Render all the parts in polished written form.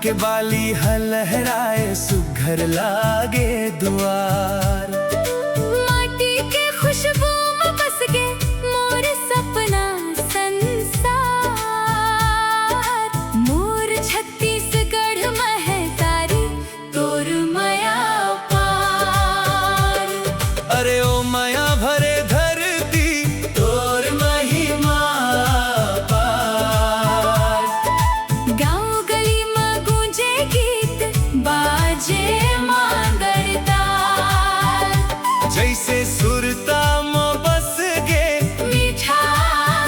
के बाली लहराए सुघर लागे दुआर। माटी के खुशबू में बस के मोर सपना संसार। मोर छत्तीसगढ़ महतारी तोर माया पार। अरे ओ माया भरे धरती तोर महिमा पार। गाँव गली में गूंजे गीत बाजे मांगर ताल। जैसे सुरता में बस गे मीठा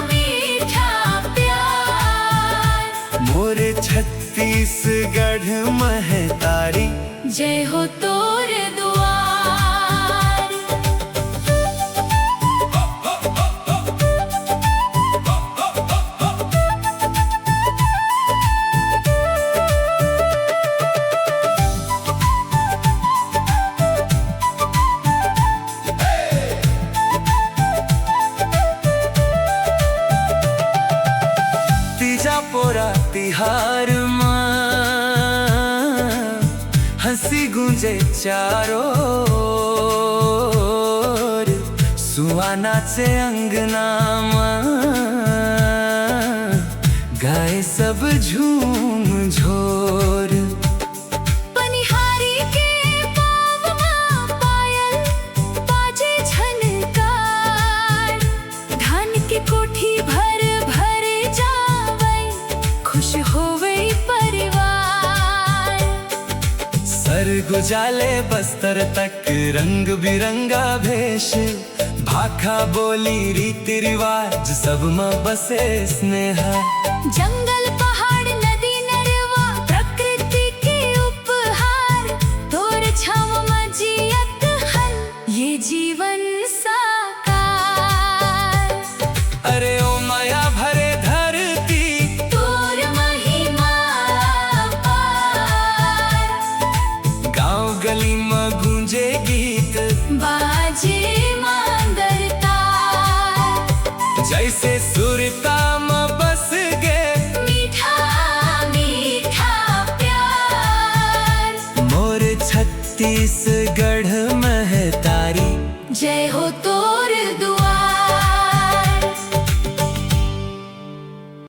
मीठा प्यार। मोर छत्तीसगढ़ महतारी जय हो तोर दुआर। तीजा पोरा तिहार माँ हंसी गूंजे चारों ओर। सुआ नाचे अंगना माँ गाए सब झूम झोर। पनिहारी के पाँव में पायल बाजे झनकार। धान के कोठी भर भर जावै खुश होवे परिवार। सर गुजाले बस्तर तक रंग बिरंगा भेष। भाखा बोली रीति रिवाज सब में बसे स्नेह। जंगल पहाड़ नदी नरवा प्रकृति के उपहार। तोर छाव में जियत हन ये जीवन साकार। अरे ओ माया भरे धरती तोर महिमा पार। गाँव गली में गूंजे गीत बाजे मांगर ताल। जैसे सुरता में बस गे मीठा मीठा प्यार। मोर छत्तीसगढ़ महतारी जय हो तोर दुआर।